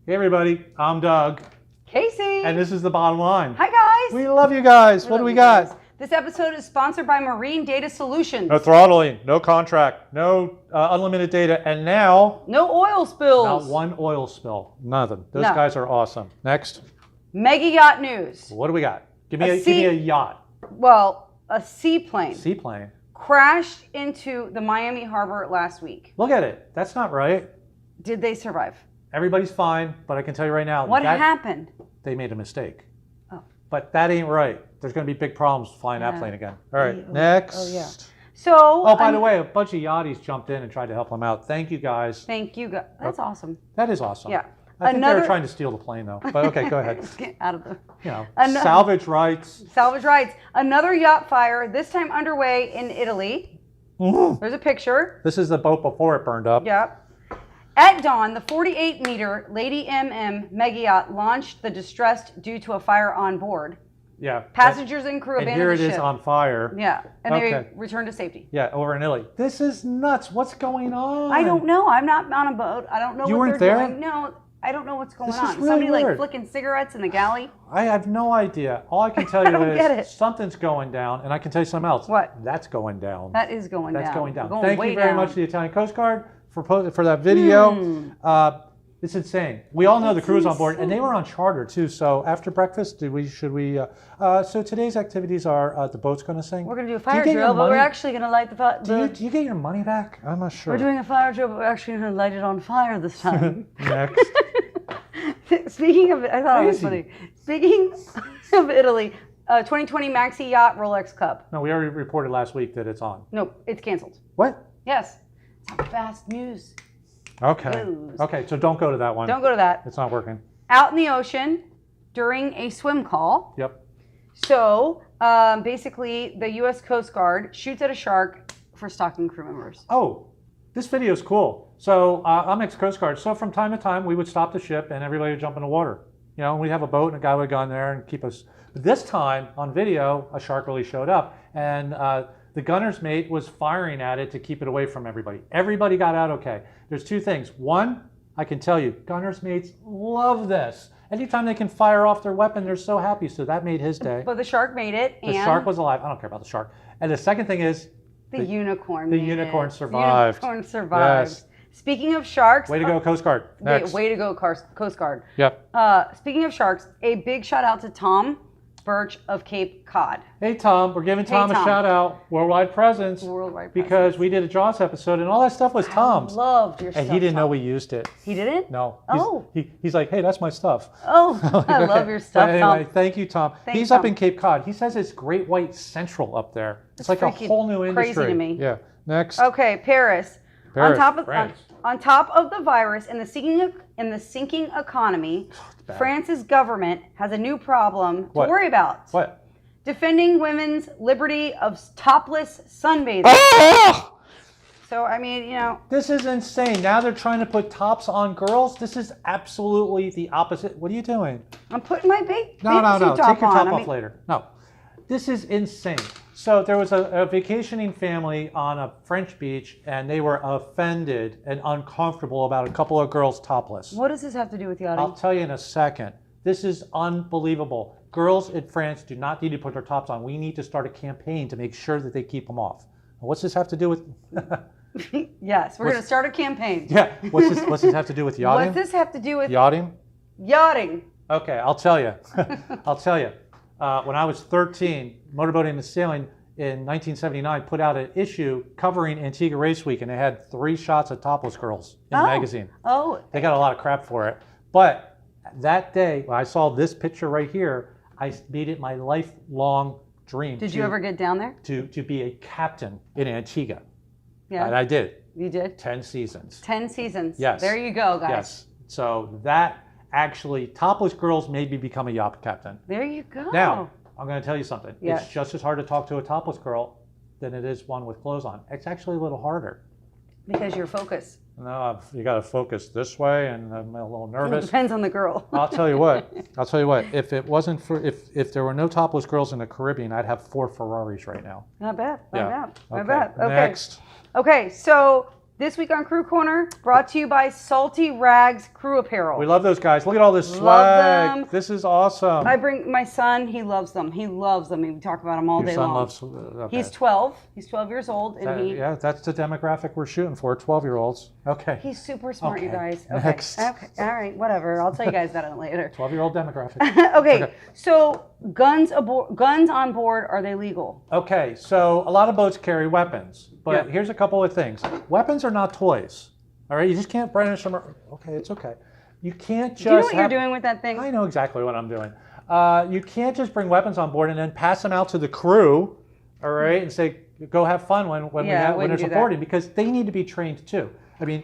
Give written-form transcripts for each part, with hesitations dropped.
Hey everybody, I'm Doug. Casey. And this is The Bottom Line. Hi guys. We love you guys. What do we got? Guys. This episode is sponsored by Marine Data Solutions. No throttling, no contract, no unlimited data, and now... No oil spills. Not one oil spill. Nothing. Those guys are awesome. Next. Mega yacht news. What do we got? Give me a yacht. Well, a seaplane. Seaplane. Crashed into the Miami harbor last week. Look at it. That's not right. Did they survive? Everybody's fine, but I can tell you right now. What happened? They made a mistake. Oh. But that ain't right. There's going to be big problems flying that plane again. All right, next. Oh, yeah. So. Oh, by the way, a bunch of yachties jumped in and tried to help them out. Thank you, guys. Thank you, guys. That's awesome. That is awesome. Yeah. I think they were trying to steal the plane, though. But okay, go ahead. Get out of the. Salvage rights. Salvage rights. Another yacht fire, this time underway in Italy. Mm-hmm. There's a picture. This is the boat before it burned up. Yep. At dawn, the 48-meter Lady MM mega yacht launched the distressed due to a fire on board. Yeah. Passengers and crew abandoned the ship. And here it is on fire. Yeah, and they returned to safety. Yeah, over in Italy. This is nuts. What's going on? I don't know. I'm not on a boat. I don't know what they're doing. No, I don't know what's going on. Really Somebody weird. like flicking cigarettes in the galley? I have no idea. All I can tell you is something's going down, and I can tell you something else. What? That's going down. That is going down. That's going down. Going Thank you very down. much to the Italian Coast Guard for that video. It's insane. We all know the crew's on board, and they were on charter too. So after breakfast, should we? So today's activities are the boat's going to sing. We're going to do a fire drill, but we're actually going to light the fire. Do you get your money back? I'm not sure. We're doing a fire drill, but we're actually going to light it on fire this time. Next. Speaking of, I thought it was funny. Speaking of Italy, 2020 Maxi Yacht Rolex Cup. No, we already reported last week that it's on. No, it's canceled. What? Yes. It's how fast news. Okay. Goes. Okay, so don't go to that one. Don't go to that. It's not working. Out in the ocean during a swim call. Yep. So basically, the U.S. Coast Guard shoots at a shark for stalking crew members. Oh, this video is cool. So I'm ex-Coast Guard. So from time to time, we would stop the ship and everybody would jump in the water. You know, we'd have a boat and a guy would go in there and keep us. But this time on video, a shark really showed up. And the gunner's mate was firing at it to keep it away from everybody. Everybody got out okay. There's two things. One, I can tell you, gunner's mates love this. Anytime they can fire off their weapon, they're so happy. So that made his day. But the shark made it. The shark was alive. I don't care about the shark. And the second thing is, the unicorn. The unicorn survived. The unicorn survived. Yes. Speaking of sharks. Way to go, Coast Guard. Next. Way to go, Coast Guard. Yep. Speaking of sharks, a big shout out to Tom Birch of Cape Cod. Hey Tom, we're giving Tom a shout out. Worldwide presence. Worldwide presence. Because we did a Jaws episode and all that stuff was Tom's. I loved your stuff. And he didn't know we used it. He didn't? No. Oh. He's like, hey, that's my stuff. Oh, I love your stuff, but anyway, Tom. Thank you, Tom. He's up in Cape Cod. He says it's Great White Central up there. It's like a whole new industry. Crazy to me. Yeah. Next. Okay, Paris. France. On top of the virus and the sinking economy, France's government has a new problem to worry about. What? Defending women's liberty of topless sunbathing. Ah! So, I mean, you know. This is insane. Now they're trying to put tops on girls. This is absolutely the opposite. What are you doing? I'm putting my big No. top Take your top on. off later. No. This is insane. So there was a vacationing family on a French beach, and they were offended and uncomfortable about a couple of girls topless. What does this have to do with yachting? I'll tell you in a second. This is unbelievable. Girls in France do not need to put their tops on. We need to start a campaign to make sure that they keep them off. What's this have to do with... Yes, we're going to start a campaign. Yeah. What's this have to do with yachting? What's this have to do with... Yachting? Yachting. Okay, I'll tell you. I'll tell you. When I was 13, Motorboating and Sailing in 1979 put out an issue covering Antigua Race Week, and they had 3 shots of topless girls in the magazine. Oh. They got a lot of crap for it. But that day, when I saw this picture right here, I made it my lifelong dream. Did you ever get down there? To be a captain in Antigua. Yeah. And I did. You did? 10 seasons. 10 seasons. Yes. There you go, guys. Yes. So that actually, topless girls made me become a yacht captain. There you go. Now, I'm going to tell you something. Yes. It's just as hard to talk to a topless girl than it is one with clothes on. It's actually a little harder. Because you're focused. No, you got to focus this way, and I'm a little nervous. It depends on the girl. I'll tell you what. If it wasn't for if there were no topless girls in the Caribbean, I'd have 4 Ferraris right now. Not bad. Not bad. Okay. Not bad. Okay. Next. Okay. So This week on Crew Corner, brought to you by Saltee Rags Crew Apparel. We love those guys. Look at all this swag. Love them. This is awesome. I bring my son. He loves them. He loves them. We talk about them all day long. Your son loves. Okay. He's 12. He's 12 years old, and yeah, that's the demographic we're shooting for. 12-year-olds. Okay. He's super smart, you guys. Okay. Next. Okay. All right. Whatever. I'll tell you guys that later. 12-year-old demographic. Okay. So guns on board, are they legal? Okay. So a lot of boats carry weapons, but here's a couple of things. Weapons are not toys. All right. You just can't brandish them. Okay. It's okay. You can't just. Do you know what you're doing with that thing? I know exactly what I'm doing. You can't just bring weapons on board and then pass them out to the crew, all right, and say, go have fun when there's a boarding, because they need to be trained too. I mean,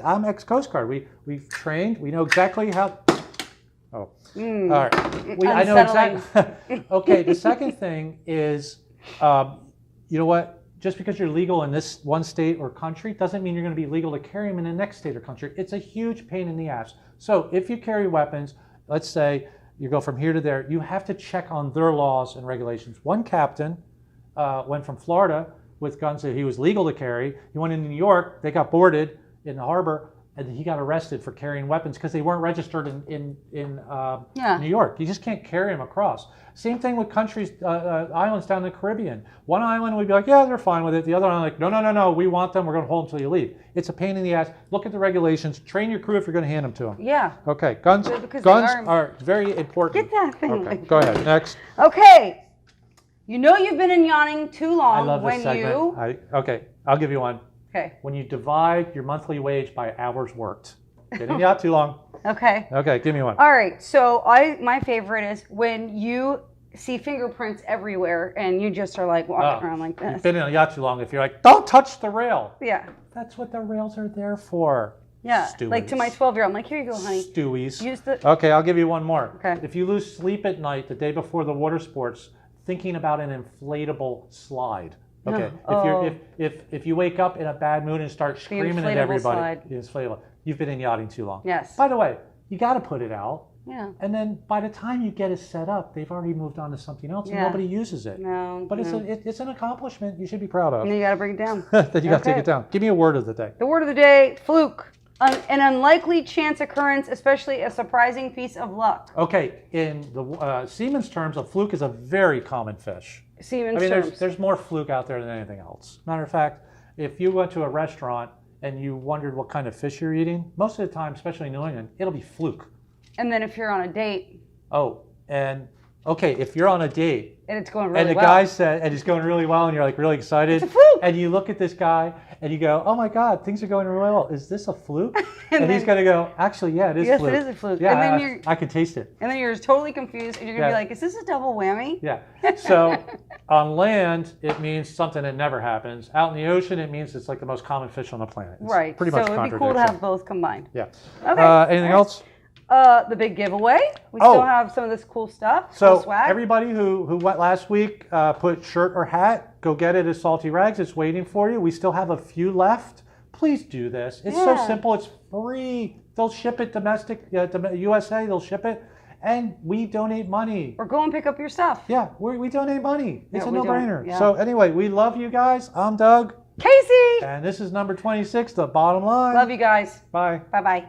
I'm ex-Coast Guard. We've trained. We know exactly how. Oh, all right. I know exactly. Okay, the second thing is, you know what? Just because you're legal in this one state or country doesn't mean you're going to be legal to carry them in the next state or country. It's a huge pain in the ass. So if you carry weapons, let's say you go from here to there, you have to check on their laws and regulations. One captain went from Florida with guns that he was legal to carry. He went into New York. They got boarded in the harbor, and he got arrested for carrying weapons because they weren't registered in New York. You just can't carry them across. Same thing with countries, islands down in the Caribbean. One island we'd be like, yeah, they're fine with it. The other island, like, no, we want them. We're going to hold them until you leave. It's a pain in the ass. Look at the regulations. Train your crew if you're going to hand them to them. Yeah. Okay, guns are very important. Get that thing. Okay, go ahead. Next. Okay. You know you've been in yachting too long. I love this segment. Okay, I'll give you one. Okay. When you divide your monthly wage by hours worked. Been in yacht too long. Okay. Okay, give me one. All right. So my favorite is when you see fingerprints everywhere and you just are like walking around like this. You've been in a yacht too long if you're like, don't touch the rail. Yeah. That's what the rails are there for. Yeah. Stewies. Like to my 12-year-old, I'm like, here you go, honey. Stewies. Use the. Okay, I'll give you one more. Okay. If you lose sleep at night the day before the water sports, thinking about an inflatable slide. Okay. If you wake up in a bad mood and start screaming at everybody, the inflatable. You've been in yachting too long. Yes. By the way, you got to put it out. Yeah. And then by the time you get it set up, they've already moved on to something else, and nobody uses it. No. But it's an accomplishment you should be proud of. And then you got to bring it down. Then you got to take it down. Give me a word of the day. The word of the day: fluke. An unlikely chance occurrence, especially a surprising piece of luck. Okay, in the seaman's terms, a fluke is a very common fish. Seaman's terms. There's more fluke out there than anything else. Matter of fact, if you went to a restaurant and you wondered what kind of fish you're eating, most of the time, especially in New England, it'll be fluke. And then if you're on a date. Oh, and okay, if you're on a date. And it's going really well. And the guy said, and it's going really well, and you're like really excited. It's a fluke. And you look at this guy and you go, oh my God, things are going really well. Is this a fluke? and he's going to go, actually, yeah, it is yes, fluke. Yes, it is a fluke. Yeah, and then I can taste it. And then you're totally confused, and you're going to be like, is this a double whammy? Yeah. So on land, it means something that never happens. Out in the ocean, it means it's like the most common fish on the planet. It's right. Pretty much so it'd be cool to have both combined. Yeah. Okay. Anything else? The big giveaway. We still have some of this cool stuff. So cool swag. Everybody who went last week, put shirt or hat, go get it at Saltee Rags. It's waiting for you. We still have a few left. Please do this. It's so simple. It's free. They'll ship it domestic to USA. They'll ship it, and we donate money. Or go and pick up your stuff. Yeah, we donate money. It's a no-brainer. Yeah. So anyway, we love you guys. I'm Doug. Casey. And this is number 26, The Bottom Line. Love you guys. Bye. Bye-bye.